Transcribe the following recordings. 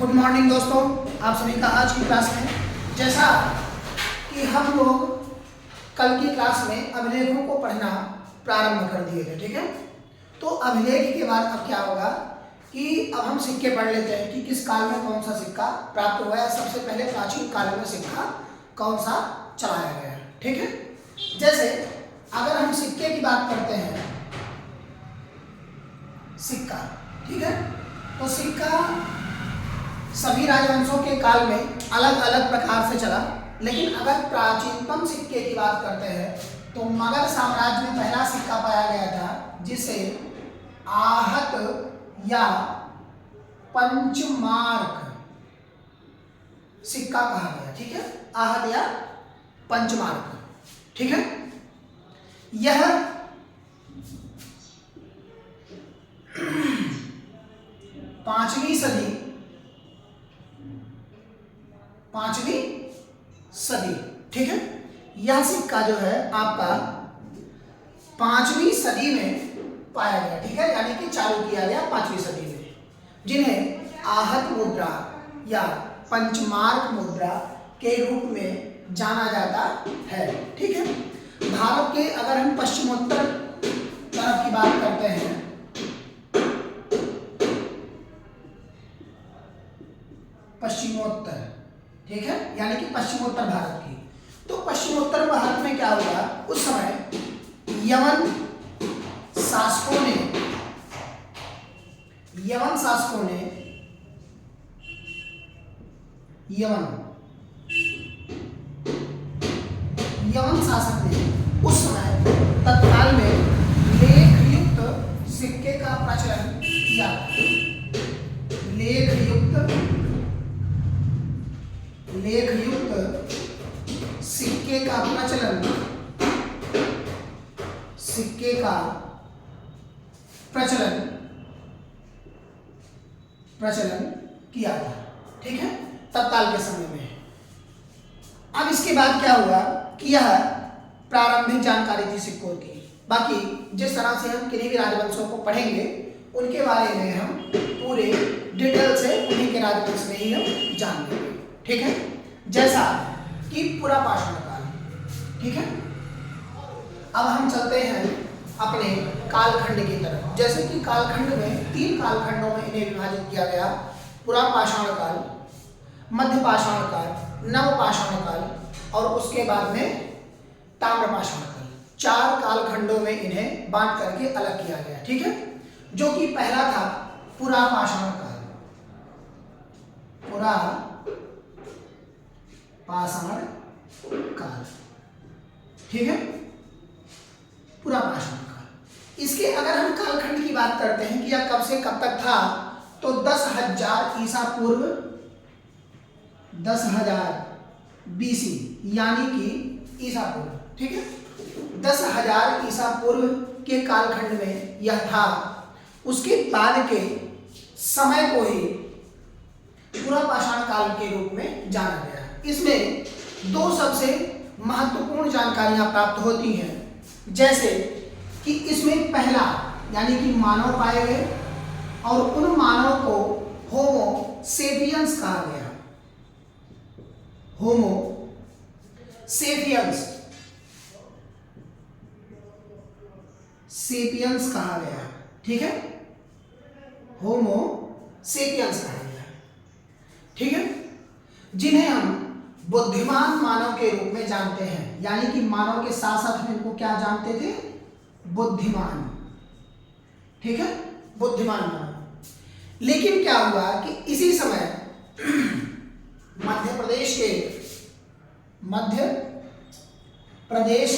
Good morning दोस्तों, आप सभी का आज की क्लास में, जैसा कि हम लोग कल की क्लास में अभिलेखों को पढ़ना प्रारंभ कर दिए थे, ठीक है। तो अभिलेख के बाद अब क्या होगा कि अब हम सिक्के पढ़ लेते हैं कि किस काल में कौन सा सिक्का प्राप्त हुआ है। सबसे पहले प्राचीन काल में सिक्का कौन सा चलाया गया है, ठीक है। जैसे अगर हम सिक्के की बात करते हैं, सिक्का, ठीक है, तो सिक्का सभी राजवंशों के काल में अलग अलग प्रकार से चला, लेकिन अगर प्राचीनतम सिक्के की बात करते हैं तो मगध साम्राज्य में पहला सिक्का पाया गया था जिसे आहत या पंचमार्क सिक्का कहा गया, ठीक है। आहत या पंचमार्क, ठीक है। यह पांचवी सदी, ठीक है। यह सिक्का जो है आपका 5वीं सदी में पाया गया, ठीक है, यानी कि चालू किया गया 5वीं सदी में, जिन्हें आहत मुद्रा या पंचमार्क मुद्रा के रूप में जाना जाता है, ठीक है। भारत के अगर हम पश्चिमोत्तर तरफ की बात करते हैं, पश्चिमोत्तर, ठीक है, यानी कि पश्चिमोत्तर भारत की, तो पश्चिमोत्तर भारत में क्या हुआ, उस समय यवन शासकों ने यवन शासक ने उस समय तत्काल में लेखयुक्त सिक्के का प्रचलन किया। लेखयुक्त सिक्के का प्रचलन किया था, ठीक है, तत्काल के समय में। अब इसके बाद क्या हुआ कि यह प्रारंभिक जानकारी थी सिक्कों की। बाकी जिस तरह से हम किन्हीं भी राजवंशों को पढ़ेंगे उनके बारे में हम पूरे डिटेल से उन्हीं के राजवंश में ही हम जान लेंगे, ठीक है। जैसा कि पुरा पाषाण काल, ठीक है। अब हम चलते हैं अपने कालखंड की तरफ। जैसे कि कालखंड में 3 कालखंडों में इन्हें विभाजित किया गया, पुरा पाषाण काल, मध्य पाषाण काल, नव पाषाण काल और उसके बाद में ताम्र पाषाण काल। 4 कालखंडों में इन्हें बांट करके अलग किया गया, ठीक है। जो कि पहला था पुरा पाषाण काल, पुरा पाषाण काल, ठीक है, पुरा पाषाण काल। इसके अगर हम कालखंड की बात करते हैं कि यह कब से कब तक था, तो 10,000 ईसा पूर्व, 10,000 BC यानी कि ईसा पूर्व, ठीक है, 10,000 ईसा पूर्व के कालखंड में यह था। उसके बाद के समय को ही पुरा पाषाण काल के रूप में जाना गया। इसमें 2 सबसे महत्वपूर्ण जानकारियां प्राप्त होती हैं, जैसे कि इसमें पहला यानी कि मानव पाए गए और उन मानव को होमो सेपियंस कहा गया। होमो सेपियंस कहा गया, ठीक है, होमो सेपियंस कहा गया, ठीक है, जिन्हें हम बुद्धिमान मानव के रूप में जानते हैं। यानी कि मानव के साथ साथ हम इनको क्या जानते थे, बुद्धिमान, ठीक है, बुद्धिमान मानव। लेकिन क्या हुआ कि इसी समय मध्य प्रदेश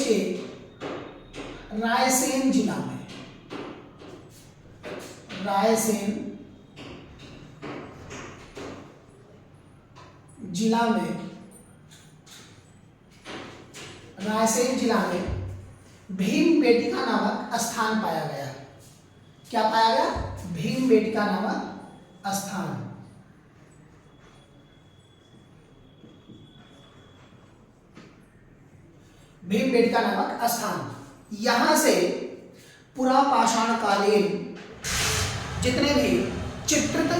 के रायसेन जिला में भीमबेटका नामक स्थान पाया गया। क्या पाया गया, भीमबेटका नामक स्थान। भीमबेटका नामक स्थान, यहां से पुरा पाषाण कालीन जितने भी चित्रित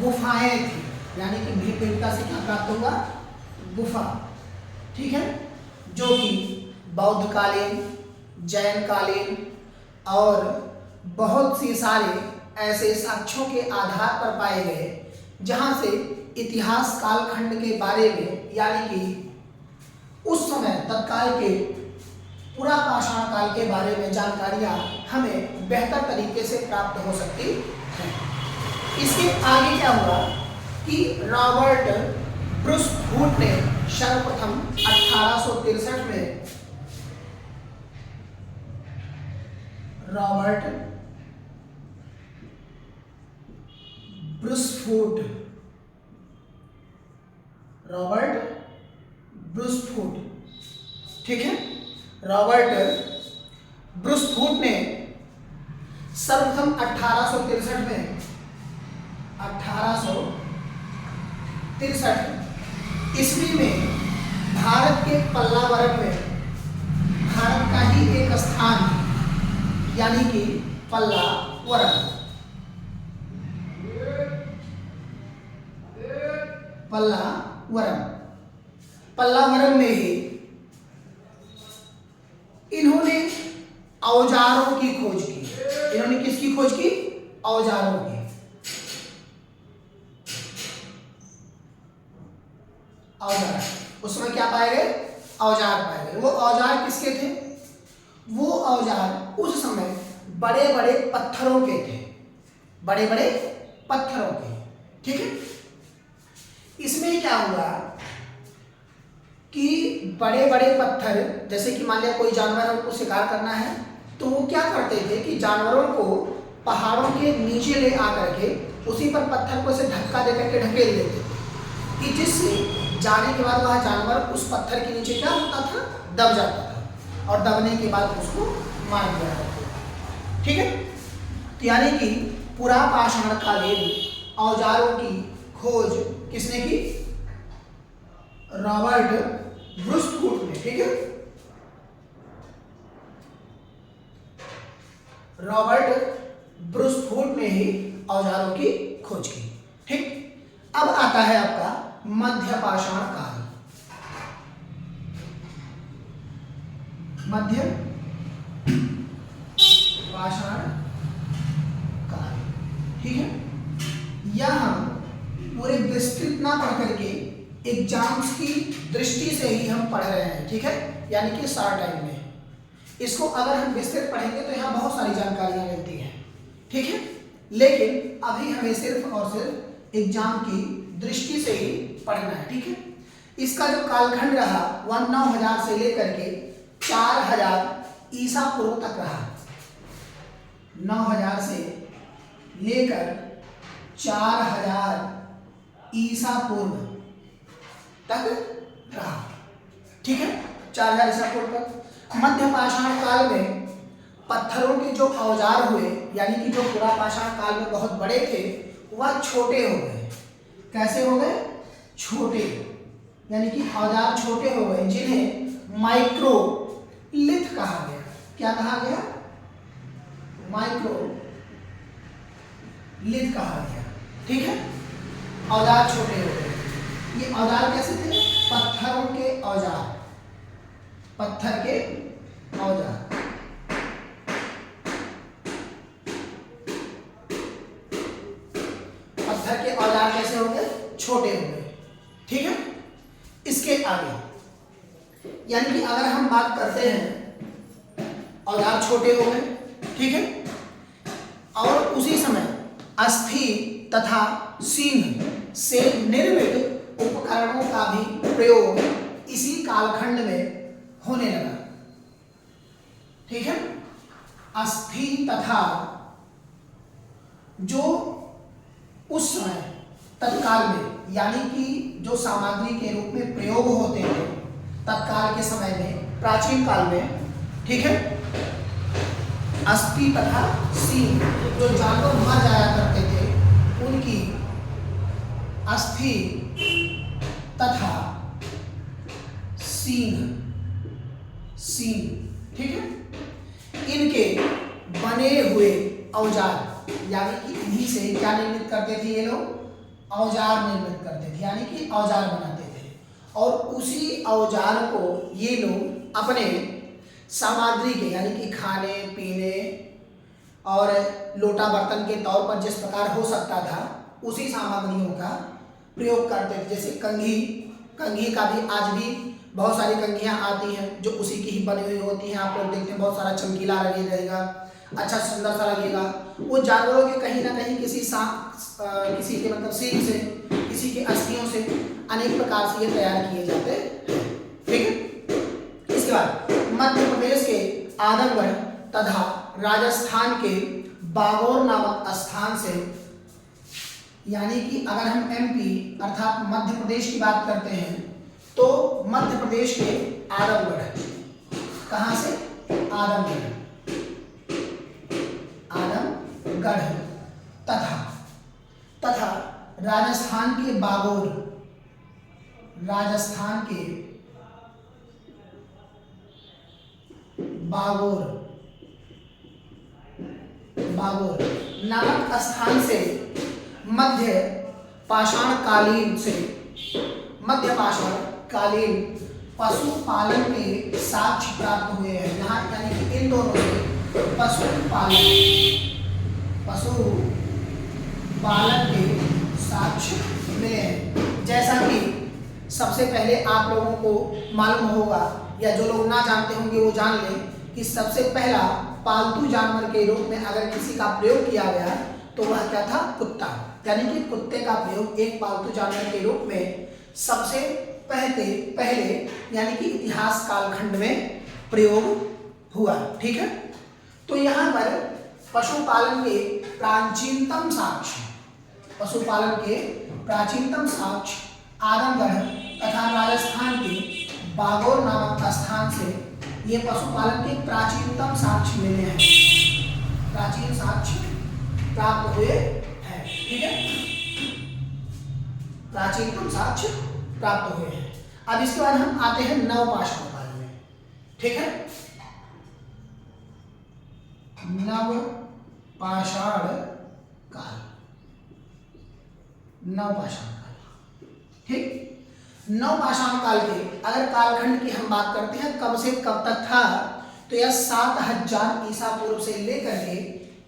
गुफाएं थी, यानी कि भीमबेटका से क्या प्राप्त हुआ, गुफा, ठीक है, जो कि बौद्ध कालीन, जैन कालीन और बहुत सी सारे ऐसे साक्ष्यों के आधार पर पाए गए जहां से इतिहास कालखंड के बारे में यानी कि उस समय तत्काल के पुरापाषाण काल के बारे में जानकारियां हमें बेहतर तरीके से प्राप्त हो सकती हैं। इसके आगे क्या हुआ कि रॉबर्ट ब्रूस हूट ने सर्वप्रथम 1863 में रॉबर्ट ब्रूसफूट ठीक है, रॉबर्ट ब्रूसफूट ने सर्वप्रथम 1863 में 1863 ईस्वी में भारत के पल्लावरम में भारत का ही एक स्थान यानी कि पल्लावरम में ही इन्होंने औजारों की खोज की। इन्होंने किसकी खोज की, औजारों की। औजार, उस समय क्या पाए गए, औजार पाए गए। वो औजार किसके थे, वो औजार उस समय बड़े बड़े पत्थरों के थे, बड़े बड़े पत्थरों के, ठीक है। इसमें क्या हुआ कि बड़े बड़े पत्थर, जैसे कि मान लिया कोई जानवर हमको शिकार करना है तो वो क्या करते थे कि जानवरों को पहाड़ों के नीचे ले आकर के उसी पर पत्थर को ऐसे धक्का दे करके ढकेल देते थे कि जिससे जाने के बाद वह जानवर उस पत्थर के नीचे क्या होता था, दब जाता था और दबने के बाद उसको मार दिया जाता था, ठीक है। तो यानी कि पुरापाषाण कालीन औजारों की खोज किसने की, रॉबर्ट ब्रूसफूट ने, ठीक है। रॉबर्ट ब्रूसफूट ने ही औजारों की खोज की, ठीक। अब आता है आपका मध्यपाषाण काल। मध्य पाषाण काल, ठीक है। यह हम पूरे विस्तृत ना पढ़ करके एग्जाम्स की दृष्टि से ही हम पढ़ रहे हैं, ठीक है, यानी कि शॉर्ट टाइम में। इसको अगर हम विस्तृत पढ़ेंगे तो यहाँ बहुत सारी जानकारियां मिलती हैं, ठीक है, लेकिन अभी हमें सिर्फ और सिर्फ एग्जाम की दृष्टि से ही पढ़ना है, ठीक है। इसका जो कालखंड रहा वह 9000 से लेकर के 4000 ईसा पूर्व तक रहा। 9000 से लेकर 4000 ईसा पूर्व तक रहा, ठीक है, 4000 ईसा पूर्व तक। मध्यपाषाण काल में पत्थरों के जो औजार हुए यानी कि जो पुरापाषाण काल में बहुत बड़े थे वह छोटे हो गए। कैसे हो गए, छोटे, यानी कि औजार छोटे हो गए जिन्हें माइक्रोलिथ कहा गया। क्या कहा गया, माइक्रोलिथ कहा गया, ठीक है। औजार छोटे हो गए। ये औजार कैसे थे, पत्थरों के औजार, पत्थर के औजार, पत्थर के औजार कैसे हो गए, छोटे हो गए, ठीक है। इसके आगे यानी कि अगर हम बात करते हैं औजार छोटे हो गए, ठीक है, और उसी समय अस्थि तथा सींग से निर्मित उपकरणों का भी प्रयोग इसी कालखंड में होने लगा, ठीक है। अस्थि तथा जो उस समय तत्काल में यानी कि जो सामग्री के रूप में प्रयोग होते थे तत्काल के समय में, प्राचीन काल में, ठीक है, अस्थि तथा सींग, जो जानवर मर जाया करते थे उनकी अस्थि तथा सींग, ठीक है, इनके बने हुए औजार यानी कि इन्हीं से क्या निर्मित करते थे ये लोग, औजार निर्मित करते थे, यानी कि औजार बनाते थे, और उसी औजार को ये लोग अपने सामग्री के, यानी कि खाने पीने और लोटा बर्तन के तौर पर जिस प्रकार हो सकता था उसी सामग्रियों का प्रयोग करते थे। जैसे कंघी, कंघी का भी आज भी बहुत सारी कंघियाँ आती हैं जो उसी की ही बनी हुई होती हैं। आप लोग देखते हैं बहुत सारा चमकीला लगे रहेगा, अच्छा सुंदर सा लगेगा। वो जानवरों के कहीं ना कहीं किसी के मतलब सींग से, किसी के अस्थियों से अनेक प्रकार से ये तैयार किए जाते हैं। ठीक है। इसके बाद मध्य प्रदेश के आदमगढ़ तथा राजस्थान के बागोर नामक स्थान से, यानी कि अगर हम एमपी अर्थात मध्य प्रदेश की बात करते हैं तो मध्य प्रदेश के आदमगढ़, कहाँ से? आदमगढ़, आदमगढ़ तथा राजस्थान के बागोर, राजस्थान के बागोर नामक स्थान से मध्य पाषाण कालीन पशुपालन के साक्ष्य प्राप्त हुए हैं। यहाँ यानी कि इन दोनों से पशुपालन के साक्ष्य मिले हैं। जैसा कि सबसे पहले आप लोगों को मालूम होगा, या जो लोग ना जानते होंगे वो जान लें कि सबसे पहला पालतू जानवर के रूप में अगर किसी का प्रयोग किया गया तो वह क्या था? कुत्ता। यानी कि कुत्ते का प्रयोग एक पालतू जानवर के रूप में सबसे पहले यानी कि इतिहास कालखंड में प्रयोग हुआ। ठीक है। तो यहाँ पर पशुपालन के प्राचीनतम साक्ष्य आदमगढ़ तथा राजस्थान के बागोर नामक स्थान से ये पशुपालन के प्राचीनतम साक्ष्य मिले हैं, प्राचीन साक्ष्य प्राप्त हुए हैं। ठीक है। प्राचीनतम साक्ष्य प्राप्त हुए हैं। अब इसके बाद हम आते हैं नवपाषाण काल में। ठीक है। नवपाषाण काल, ठीक। नवपाषाण काल के अगर कालखंड की हम बात करते हैं कब से कब तक था, तो यह 7000 ईसा पूर्व से लेकर के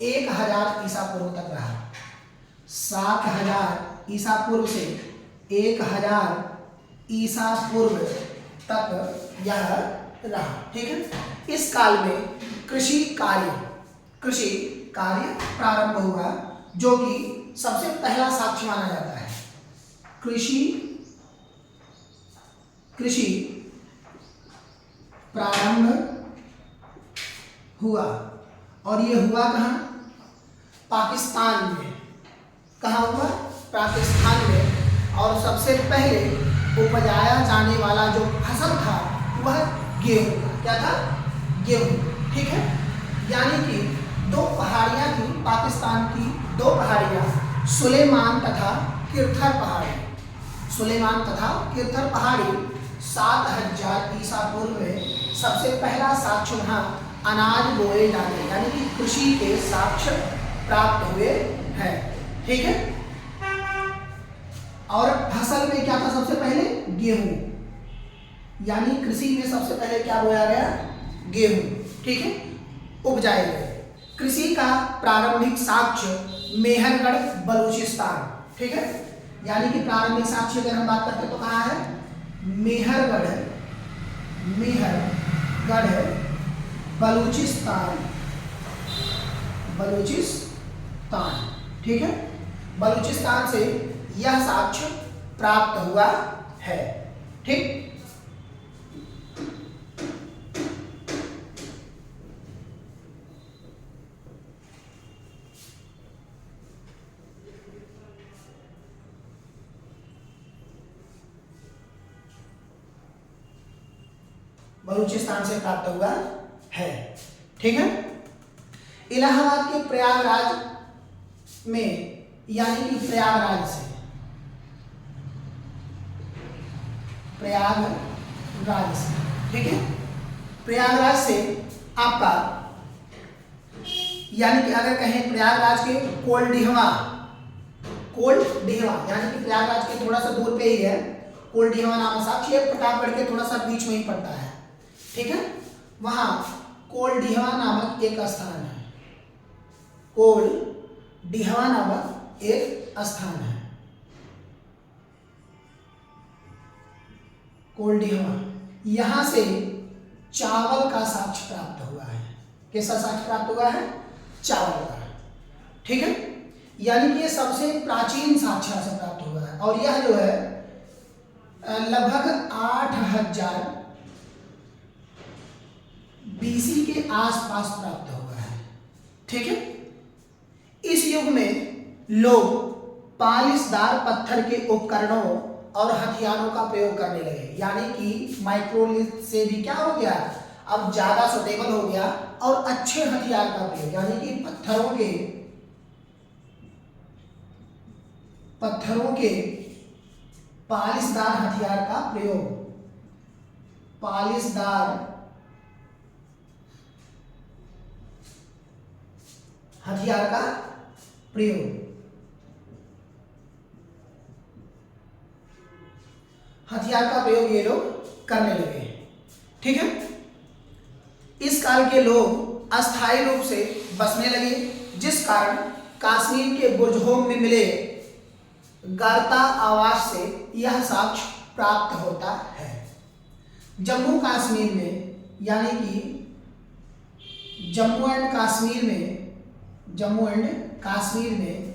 1000 ईसा पूर्व तक रहा। 7000 ईसा पूर्व से 1000 ईसा पूर्व तक यह रहा। ठीक है। इस काल में कृषि कार्य प्रारंभ हुआ, जो कि सबसे पहला साक्ष्य माना जाता है। कृषि प्रारंभ हुआ, और ये हुआ कहाँ? पाकिस्तान में। कहाँ हुआ? पाकिस्तान में। और सबसे पहले उपजाया जाने वाला जो फसल था वह गेहूं था। क्या था? गेहूं। ठीक है। यानी कि दो पहाड़ियां थी, पाकिस्तान की दो पहाड़ियां, सुलेमान तथा किरथर पहाड़ी। 7000 ईसा पूर्व में सबसे पहला साक्ष्य वहाँ अनाज बोए जाने, यानी कि कृषि के साक्ष्य प्राप्त हुए हैं। ठीक है। और फसल में क्या था? सबसे पहले गेहूं, यानी कृषि में सबसे पहले क्या बोया गया? गेहूं। ठीक है। उपजाए गए। कृषि का प्रारंभिक साक्ष्य मेहरगढ़, बलूचिस्तान। ठीक है। यानी कि प्रारंभिक साक्ष्य अगर हम बात करते हैं तो कहाँ है? मेहरगढ़, बलूचिस्तान। ठीक है। बलूचिस्तान से यह साक्ष्य प्राप्त हुआ है। ठीक। बलूचिस्तान से प्राप्त हुआ है। ठीक है। इलाहाबाद के प्रयागराज में, यानी कि प्रयागराज से ठीक है, प्रयागराज से आपका, यानी कि अगर कहें प्रयागराज के कोल्डिहवा, यानी कि प्रयागराज के थोड़ा सा दूर पे ही है कोल्डिहवा नामक साक्ष्य, ये प्रतापगढ़ के थोड़ा सा बीच में ही पड़ता है, ठीक है। वहां कोल्डिहवा नामक एक स्थान है, कोल्डिहवा नामक एक स्थान है, कोल्डिहवा। यहां से चावल का साक्ष्य प्राप्त हुआ है। कैसा साक्ष्य प्राप्त हुआ है? चावल का, ठीक है। यानी कि ये सबसे प्राचीन साक्ष्य से प्राप्त हुआ है और यह जो है लगभग 8000 बीसी के आसपास प्राप्त हुआ है, ठीक है। इस युग में लोग पालिशदार पत्थर के उपकरणों और हथियारों का प्रयोग करने लगे, यानी कि माइक्रोलिथ से भी क्या हो गया, अब ज्यादा सुटेबल हो गया और अच्छे हथियार का प्रयोग, यानी कि पत्थरों के पालिशदार हथियार का प्रयोग, पालिशदार हथियार का प्रयोग, हथियार का प्रयोग ये लोग करने लगे, ठीक है। इस काल के लोग अस्थायी रूप से बसने लगे, जिस कारण कश्मीर के बुर्जहोम में मिले गर्ता आवास से यह साक्ष्य प्राप्त होता है। जम्मू कश्मीर में, यानी कि जम्मू एंड कश्मीर में